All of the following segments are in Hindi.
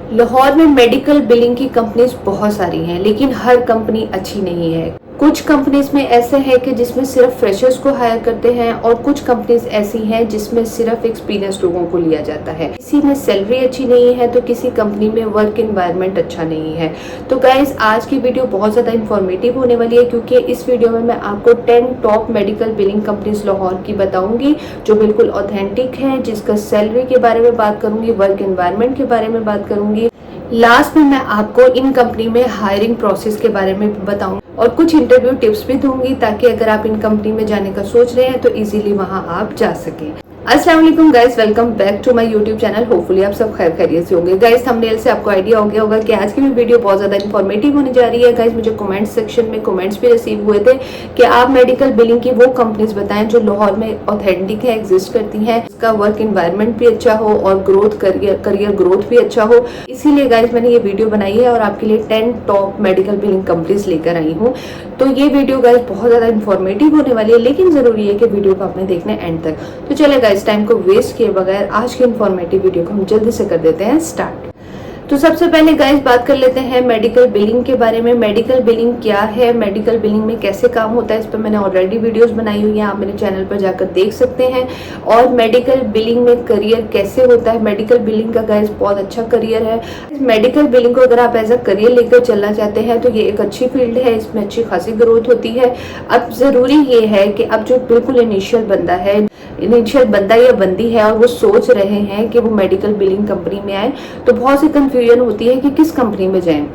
लाहौर में मेडिकल बिलिंग की कंपनीज बहुत सारी हैं, लेकिन हर कंपनी अच्छी नहीं है। कुछ कंपनीज में ऐसे है कि जिसमें सिर्फ फ्रेशर्स को हायर करते हैं और कुछ कंपनीज ऐसी हैं जिसमें सिर्फ एक्सपीरियंस लोगों को लिया जाता है। किसी में सैलरी अच्छी नहीं है तो किसी कंपनी में वर्क एनवायरनमेंट अच्छा नहीं है। तो गाइज आज की वीडियो बहुत ज़्यादा इंफॉर्मेटिव होने वाली है, क्योंकि इस वीडियो में मैं आपको 10 top medical billing companies Lahore की बताऊंगी जो बिल्कुल ऑथेंटिक है, जिसका सैलरी के बारे में बात करूंगी, वर्क एनवायरनमेंट के बारे में बात करूंगी। लास्ट में मैं आपको इन कंपनी में हायरिंग प्रोसेस के बारे में बताऊंगी और कुछ इंटरव्यू टिप्स भी दूंगी, ताकि अगर आप इन कंपनी में जाने का सोच रहे हैं तो इजीली वहां आप जा सकें। अस्सलाम वालेकुम guys, welcome back to my YouTube channel. Hopefully आप सब खैर खैरियत से होंगे। गाइस थंबनेल से आपको आइडिया हो गया होगा कि आज की भी वीडियो बहुत ज़्यादा इन्फॉर्मेटिव होने जा रही है। गाइस मुझे कमेंट सेक्शन में कमेंट्स भी रिसीव हुए थे कि आप मेडिकल बिलिंग की वो कंपनीज बताएं जो लाहौर में ऑथेंटिक है, एग्जिस्ट करती हैं, इसका वर्क एनवायरनमेंट भी अच्छा हो और ग्रोथ करियर ग्रोथ भी अच्छा हो। इसीलिए गाइस मैंने ये वीडियो बनाई है और आपके लिए 10 टॉप मेडिकल बिलिंग कंपनीज लेकर आई हूँ। तो ये वीडियो गाइस बहुत ज़्यादा इन्फॉर्मेटिव होने वाली है, लेकिन ज़रूरी है कि वीडियो को आपने देखना है एंड तक। तो चले गाइस टाइम को वेस्ट किए बगैर आज की इन्फॉर्मेटिव वीडियो को हम जल्दी से कर देते हैं स्टार्ट। तो सबसे पहले गाइस बात कर लेते हैं मेडिकल बिलिंग के बारे में। मेडिकल बिलिंग क्या है, मेडिकल बिलिंग में कैसे काम होता है, इस पर मैंने ऑलरेडी वीडियोस बनाई हुई हैं, आप मेरे चैनल पर जाकर देख सकते हैं। और मेडिकल बिलिंग में करियर कैसे होता है, मेडिकल बिलिंग का गाइस बहुत अच्छा करियर है। मेडिकल बिलिंग को अगर आप एज अ करियर लेकर चलना चाहते हैं तो ये एक अच्छी फील्ड है, इसमें अच्छी खासी ग्रोथ होती है। अब जरूरी ये है कि अब जो बिल्कुल इनिशियल बंदा या बंदी है और वो सोच रहे हैं कि वो मेडिकल बिलिंग कंपनी में आए, तो बहुत सी कंफ्यूजन होती है कि किस कंपनी में जाएं।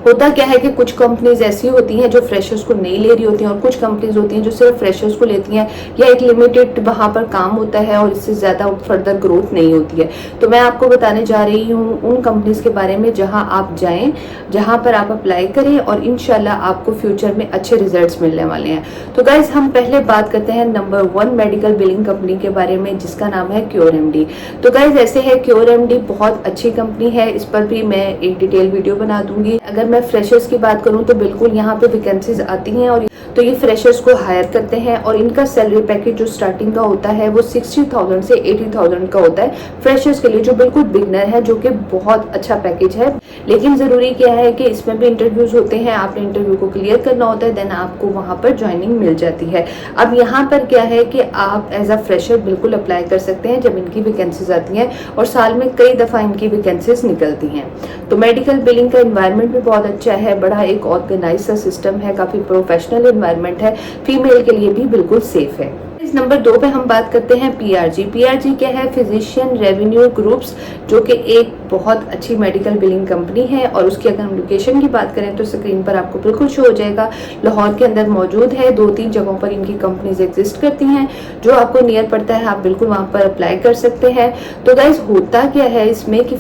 होता क्या है कि कुछ कंपनीज ऐसी होती हैं जो फ्रेशर्स को नहीं ले रही होती हैं और कुछ कंपनीज होती हैं जो सिर्फ फ्रेशर्स को लेती हैं, या एक लिमिटेड वहाँ पर काम होता है और इससे ज़्यादा फर्दर ग्रोथ नहीं होती है। तो मैं आपको बताने जा रही हूँ उन कंपनीज के बारे में जहाँ आप जाएं, जहाँ पर आप अप्लाई करें और इंशाल्लाह आपको फ्यूचर में अच्छे रिजल्ट्स मिलने वाले हैं। तो गाइज हम पहले बात करते हैं नंबर 1 मेडिकल बिलिंग कंपनी के बारे में, जिसका नाम है क्योर-एमडी। तो गाइज ऐसे है, क्योर-एमडी बहुत अच्छी कंपनी है, इस पर भी मैं एक डिटेल वीडियो बना दूंगी। अगर मैं फ्रेशर्स की बात करूं तो बिल्कुल यहाँ पे वैकेंसीज आती हैं और तो ये फ्रेशर्स को हायर करते हैं और इनका सैलरी पैकेज जो स्टार्टिंग का होता है वो 60,000 से 80,000 का होता है फ्रेशर्स के लिए, जो बिल्कुल बिगनर है, जो कि बहुत अच्छा पैकेज है। लेकिन ज़रूरी क्या है कि इसमें भी इंटरव्यूज होते हैं, आपने इंटरव्यू को क्लियर करना होता है, देन आपको वहाँ पर ज्वाइनिंग मिल जाती है। अब यहाँ पर क्या है कि आप एज अ फ्रेशर बिल्कुल अप्लाई कर सकते हैं जब इनकी वैकेंसीज आती हैं, और साल में कई दफ़ा इनकी वैकेंसीज निकलती हैं। तो मेडिकल बिलिंग का एनवायरनमेंट भी बहुत अच्छा है, बड़ा एक ऑर्गेनाइज सा सिस्टम है, काफ़ी प्रोफेशनल एनवायरनमेंट है, फीमेल के लिए भी बिल्कुल सेफ है। इस नंबर 2 पे हम बात करते हैं पीआरजी। पीआरजी क्या है, फिजिशियन रेवेन्यू ग्रुप्स, जो कि एक बहुत अच्छी मेडिकल बिलिंग कंपनी है। और उसकी अगर हम लोकेशन की बात करें तो स्क्रीन पर आपको बिल्कुल शो हो जाएगा, लाहौर के अंदर मौजूद है। 2-3 जगहों पर इनकी कंपनीज एग्जिस्ट करती हैं, जो आपको नियर पड़ता है आप बिल्कुल वहाँ पर अप्लाई कर सकते हैं। तो गाइज होता क्या है इसमें कि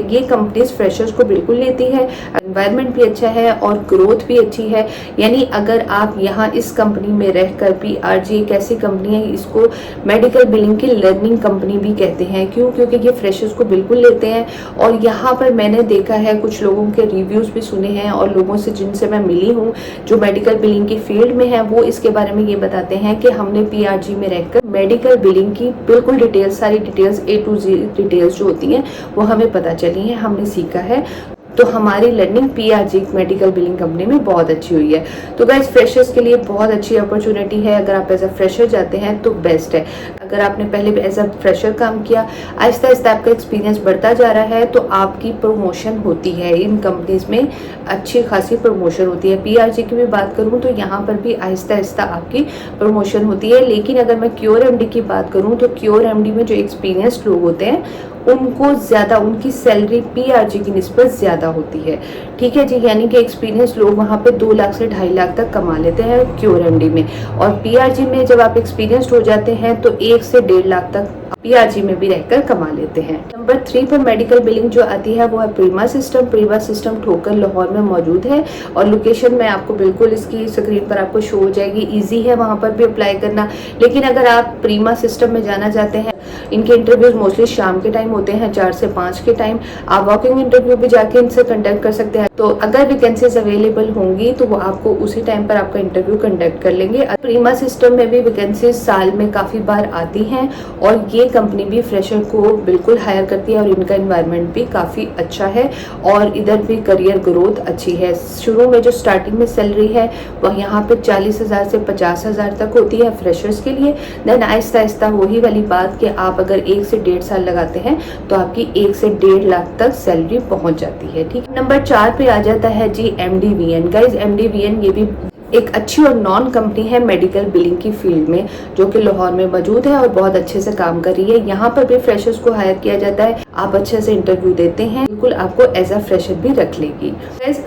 ये कंपनीज फ्रेशर्स को बिल्कुल लेती है, एनवायरनमेंट भी अच्छा है और ग्रोथ भी अच्छी है। यानी अगर आप यहाँ इस कंपनी में रहकर, पीआरजी एक ऐसी कंपनी है, इसको मेडिकल बिलिंग की लर्निंग कंपनी भी कहते हैं। क्यों? क्योंकि ये फ्रेशर्स को बिल्कुल लेते हैं। और यहाँ पर मैंने देखा है, कुछ लोगों के रिव्यूज भी सुने हैं और लोगों से जिनसे मैं मिली हूँ जो मेडिकल बिलिंग की फील्ड में है, वो इसके बारे में ये बताते हैं कि हमने पीआरजी में रहकर मेडिकल बिलिंग की बिल्कुल डिटेल्स, सारी details A to Z details जो होती हैं वो हमें पता चली हैं, हमने सीखा है। तो हमारी learning PRG medical billing company में बहुत अच्छी हुई है। तो गाइस फ्रेशर्स के लिए बहुत अच्छी अपॉर्चुनिटी है, अगर आप एज अ फ्रेशर जाते हैं तो बेस्ट है। अगर आपने पहले भी एज अ फ्रेशर काम किया, आहिस्ता आहिस्ता आपका एक्सपीरियंस बढ़ता जा रहा है तो आपकी प्रमोशन होती है, इन कंपनीज में अच्छी खासी प्रमोशन होती है। पीआरजी की भी बात करूँ तो यहाँ पर भी आहिस्ता आहिस्ता आपकी प्रमोशन होती है। लेकिन अगर मैं क्योर-एमडी की बात करूँ तो क्योर-एमडी में जो एक्सपीरियंस्ड लोग होते हैं उनको ज़्यादा, उनकी सैलरी पीआरजी की निस्बत ज़्यादा होती है। ठीक है जी, यानी कि एक्सपीरियंस लोग वहाँ पे 2 लाख से 2.5 लाख तक कमा लेते हैं क्योर-एमडी में, और पीआरजी में जब आप एक्सपीरियंस्ड हो जाते हैं तो 1 से 1.5 लाख तक पीआरजी में भी रहकर कमा लेते हैं। नंबर 3 पर मेडिकल बिलिंग जो आती है वो है प्रीमा सिस्टम। प्रीमा सिस्टम ठोकर लाहौर में मौजूद है और लोकेशन में आपको बिल्कुल इसकी स्क्रीन पर आपको शो हो जाएगी। इजी है वहाँ पर भी अप्लाई करना। लेकिन अगर आप प्रीमा सिस्टम में जाना चाहते हैं, इनके इंटरव्यूज मोस्टली शाम के टाइम होते हैं, 4 से 5 के टाइम। आप वॉकिंग इंटरव्यू भी जाके इनसे कंडक्ट कर सकते हैं। तो अगर वैकेंसीज अवेलेबल होंगी तो वो आपको उसी टाइम पर आपका इंटरव्यू कंडक्ट कर लेंगे। प्रीमा सिस्टम में भी वैकेंसीज साल में काफ़ी बार आती हैं और ये ये कंपनी भी फ्रेशर को बिल्कुल हायर करती है और इनका एनवायरनमेंट भी काफ़ी अच्छा है और इधर भी करियर ग्रोथ अच्छी है। शुरू में जो स्टार्टिंग में सैलरी है वह यहाँ पे 40,000 से 50,000 तक होती है फ्रेशर्स के लिए। देन आहिस्ता आहिस्ता वही वाली बात कि आप अगर 1 से 1.5 साल लगाते हैं तो आपकी 1 से 1.5 लाख तक सैलरी पहुंच जाती है। ठीक, नंबर 4 पे आ जाता है जी MDVN। गाइज MDVN ये भी एक अच्छी और नॉन कंपनी है मेडिकल बिलिंग की फील्ड में, जो कि लाहौर में मौजूद है और बहुत अच्छे से काम कर रही है। यहाँ पर भी फ्रेशर्स को हायर किया जाता है। आप अच्छे से इंटरव्यू देते हैं, बिल्कुल आपको एज अ फ्रेशर भी रख लेगी।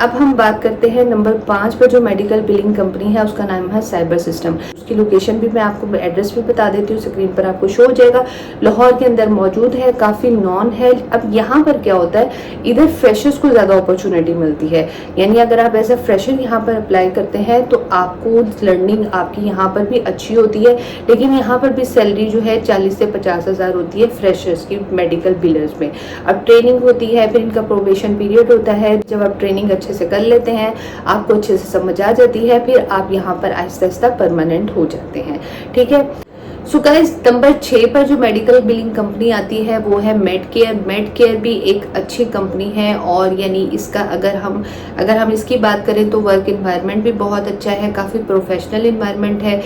अब हम बात करते हैं नंबर 5 पर जो मेडिकल बिलिंग कंपनी है, उसका नाम है साइबर सिस्टम। उसकी लोकेशन भी मैं आपको एड्रेस भी बता देती हूँ, स्क्रीन पर आपको शो हो जाएगा। लाहौर के अंदर मौजूद है, काफी नॉन है। अब यहाँ पर क्या होता है, इधर फ्रेशर्स को ज्यादा अपॉर्चुनिटी मिलती है, यानी अगर आप एज अ फ्रेशर यहाँ पर अप्लाई करते हैं तो आपको लर्निंग आपकी यहाँ पर भी अच्छी होती है, लेकिन यहाँ पर भी सैलरी जो है 40 से 50,000 होती है फ्रेशर्स की मेडिकल बिलर्स में। अब ट्रेनिंग होती है, फिर इनका प्रोबेशन पीरियड होता है। जब आप ट्रेनिंग अच्छे से कर लेते हैं, आपको अच्छे से समझ आ जाती है, फिर आप यहाँ पर आहिस्ता आहिस्ता परमानेंट हो जाते हैं। ठीक है। सो गाइस, नंबर 6 पर जो मेडिकल बिलिंग कंपनी आती है वो है मेडकेयर। मेडकेयर भी एक अच्छी कंपनी है और यानी इसका अगर हम इसकी बात करें तो वर्क एनवायरनमेंट भी बहुत अच्छा है, काफ़ी प्रोफेशनल एनवायरनमेंट है।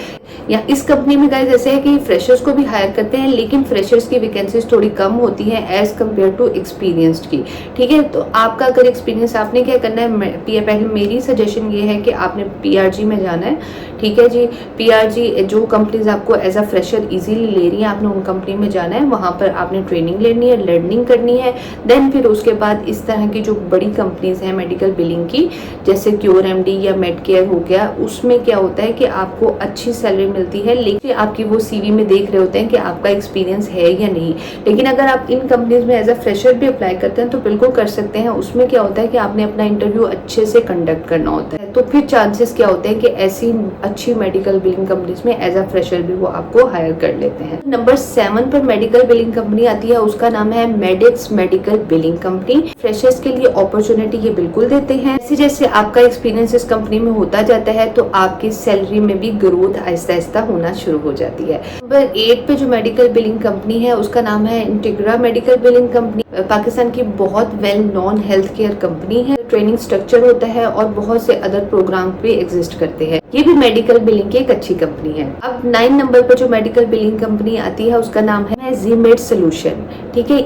या इस कंपनी में गाइस ऐसे है कि फ्रेशर्स को भी हायर करते हैं, लेकिन फ्रेशर्स की वैकेंसीज थोड़ी कम होती हैं एज कम्पेयर टू एक्सपीरियंस्ड की। ठीक है, तो आपका अगर एक्सपीरियंस, आपने क्या करना है, पहले मेरी सजेशन ये है कि आपने PRG में जाना है। ठीक है जी, PRG जो कंपनीज आपको एज अ फ्रेशर इजीली ले रही है, आपने उन कंपनी में जाना है, वहां पर आपने ट्रेनिंग लेनी है, लर्निंग करनी है। देन फिर उसके बाद इस तरह की जो बड़ी कंपनीज हैं मेडिकल बिलिंग की, जैसे QRMD या मेडकेयर हो गया, उसमें क्या होता है कि आपको अच्छी सैलरी मिलती है, लेकिन आपकी वो CV में देख रहे होते हैं कि आपका एक्सपीरियंस है या नहीं। लेकिन अगर आप इन कंपनीज में एज अ फ्रेशर भी अप्लाई करते हैं तो बिल्कुल कर सकते हैं। उसमें क्या होता है कि आपने अपना इंटरव्यू अच्छे से कंडक्ट करना होता है, तो फिर चांसेस क्या होते हैं कि ऐसी अच्छी मेडिकल बिलिंग कंपनीज में एज अ फ्रेशर भी वो आपको हायर कर लेते हैं। नंबर 7 पर मेडिकल बिलिंग कंपनी आती है, उसका नाम है medics medical billing company. Freshers के लिए अपॉर्चुनिटी ये बिल्कुल देते हैं। जैसे जैसे आपका एक्सपीरियंस इस कंपनी में होता जाता है तो आपकी सैलरी में भी ग्रोथ आहिस्ता आहिस्ता होना शुरू हो जाती है। नंबर 8 पे जो मेडिकल बिलिंग कंपनी है उसका नाम है इंटीग्रा मेडिकल बिलिंग कंपनी। पाकिस्तान की बहुत well known health care company है। ट्रेनिंग स्ट्रक्चर होता है और बहुत से अदर प्रोग्राम भी एग्जिस्ट करते हैं। ये भी मेडिकल बिलिंग की एक अच्छी कंपनी है। अब 9 नंबर पर जो मेडिकल बिलिंग कंपनी आती है उसका नाम है ZMed Solution। ठीक है,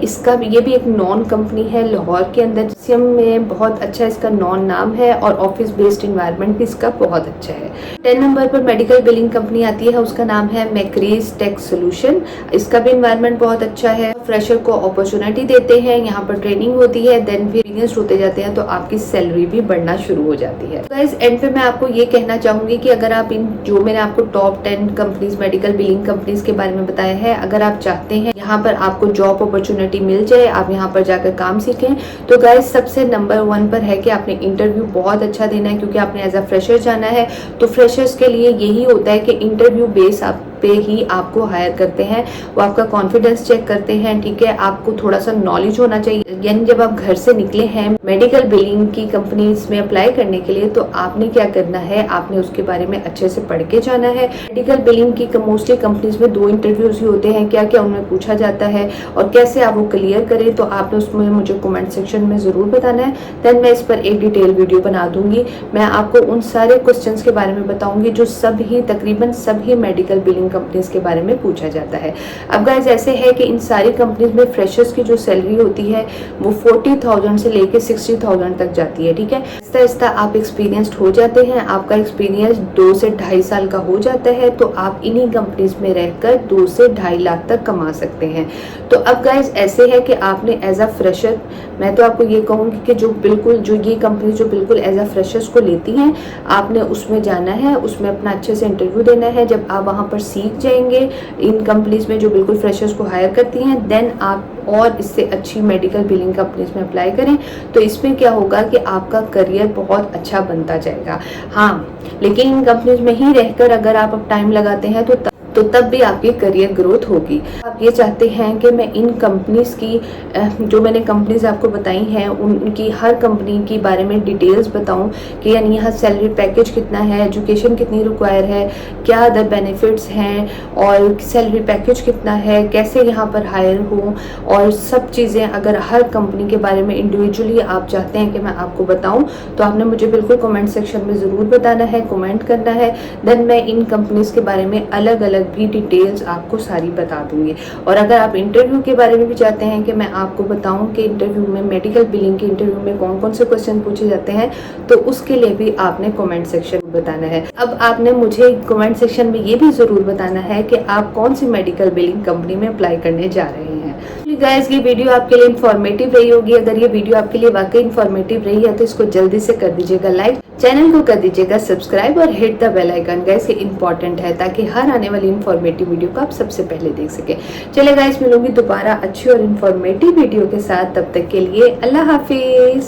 ये भी एक नॉन कंपनी है लाहौर के अंदर, जिसम में बहुत अच्छा इसका नॉन नाम है और ऑफिस बेस्ड एनवायरनमेंट भी इसका बहुत अच्छा है। 10 नंबर पर मेडिकल बिलिंग कंपनी आती है, उसका नाम है मैक्रीज टेक सोल्यूशन। इसका भी एनवायरनमेंट बहुत अच्छा है, फ्रेशर को अपॉर्चुनिटी देते हैं, यहाँ पर ट्रेनिंग होती है, देन फिर एक्सपीरियंस होते जाते हैं तो आपकी सैलरी भी बढ़ना शुरू हो जाती है। गाइस, एंड पे मैं आपको ये कहना चाहूंगी कि अगर आप इन जो मैंने आपको top 10 companies medical billing companies के बारे में बताया है, अगर आप चाहते हैं यहाँ पर आपको जॉब अपॉर्चुनिटी मिल जाए, आप यहाँ पर जाकर काम सीखें, तो गाइस सबसे नंबर 1 पर है कि आपने इंटरव्यू बहुत अच्छा देना है, क्योंकि आपने एज अ फ्रेशर जाना है। तो फ्रेशर्स के लिए यही होता है कि इंटरव्यू बेस आप पे ही आपको हायर करते हैं, वो आपका कॉन्फिडेंस चेक करते हैं। ठीक है, आपको थोड़ा सा नॉलेज होना चाहिए, यानी जब आप घर से निकले हैं मेडिकल बिलिंग की कंपनीज में अप्लाई करने के लिए, तो आपने क्या करना है, आपने उसके बारे में अच्छे से पढ़ के जाना है। मेडिकल बिलिंग की मोस्टली कंपनीज में 2 इंटरव्यूज ही होते हैं, क्या क्या उनमें पूछा जाता है और कैसे आप वो क्लियर करें, तो आपने उसमें मुझे कमेंट सेक्शन में जरूर बताना है। देन मैं इस पर एक डिटेल वीडियो बना दूंगी, मैं आपको उन सारे क्वेश्चंस के बारे में बताऊंगी जो तकरीबन सभी मेडिकल बिलिंग कंपनीज के बारे में पूछा जाता है। अब गाइस ऐसे है कि इन सारी कंपनीज में फ्रेशर्स की जो सैलरी होती है वो 40,000 से लेके 60,000 तक जाती है। ठीक है, आहिस्ता आहिस्ता आप एक्सपीरियंस्ड हो जाते हैं, आपका एक्सपीरियंस 2 से 2.5 साल का हो जाता है, तो आप इन्हीं कंपनीज में रहकर 2 से 2.5 लाख तक कमा सकते हैं। तो अब गाइस ऐसे है कि आपने एज अ फ्रेशर, मैं तो आपको ये कहूँगी कि जो ये कंपनी जो बिल्कुल एज अ फ्रेशर्स को लेती हैं, आपने उसमें जाना है, उसमें अपना अच्छे से इंटरव्यू देना है। जब आप वहाँ पर सीख जाएंगे इन कंपनीज में जो बिल्कुल फ्रेशर्स को हायर करती हैं, देन आप और इससे अच्छी मेडिकल बिलिंग कंपनीज में अप्लाई करें, तो इसमें क्या होगा कि आपका करियर बहुत अच्छा बनता जाएगा। हाँ, लेकिन इन कंपनीज में ही रहकर अगर आप अब टाइम लगाते हैं तो तब भी आपकी करियर ग्रोथ होगी। आप ये चाहते हैं कि मैं इन कंपनीज़ की जो मैंने कंपनीज़ आपको बताई हैं उनकी हर कंपनी के बारे में डिटेल्स बताऊं कि यानी यहाँ सैलरी पैकेज कितना है, एजुकेशन कितनी रिक्वायर है, क्या अदर बेनिफिट्स हैं और सैलरी पैकेज कितना है, कैसे यहाँ पर हायर हो, और सब चीज़ें अगर हर कंपनी के बारे में इंडिविजुअली आप चाहते हैं कि मैं आपको बताऊं तो आपने मुझे बिल्कुल कमेंट सेक्शन में ज़रूर बताना है, कमेंट करना है। देन मैं इन कंपनीज़ के बारे में अलग अलग भी डिटेल्स आपको सारी बता दूंगी। और अगर आप इंटरव्यू के बारे में भी चाहते हैं कि मैं आपको बताऊं कि इंटरव्यू में, मेडिकल बिलिंग के इंटरव्यू में कौन कौन से क्वेश्चन पूछे जाते हैं, तो उसके लिए भी आपने कमेंट सेक्शन में बताना है। अब आपने मुझे कमेंट सेक्शन में ये भी ज़रूर बताना है कि आप कौन सी मेडिकल बिलिंग कंपनी में अप्लाई करने जा रहे हैं। गाइस, ये वीडियो आपके लिए इन्फॉर्मेटिव रही होगी। अगर ये वीडियो आपके लिए वाकई इन्फॉर्मेटिव रही है तो इसको जल्दी से कर दीजिएगा लाइक, चैनल को कर दीजिएगा सब्सक्राइब और hit the bell icon. Guys, ये इंपॉर्टेंट है ताकि हर आने वाली इन्फॉर्मेटिव वीडियो को आप सबसे पहले देख सके। चले गाइस, मिलूंगी दोबारा अच्छी और इन्फॉर्मेटिव वीडियो के साथ। तब तक के लिए अल्लाह हाफिज।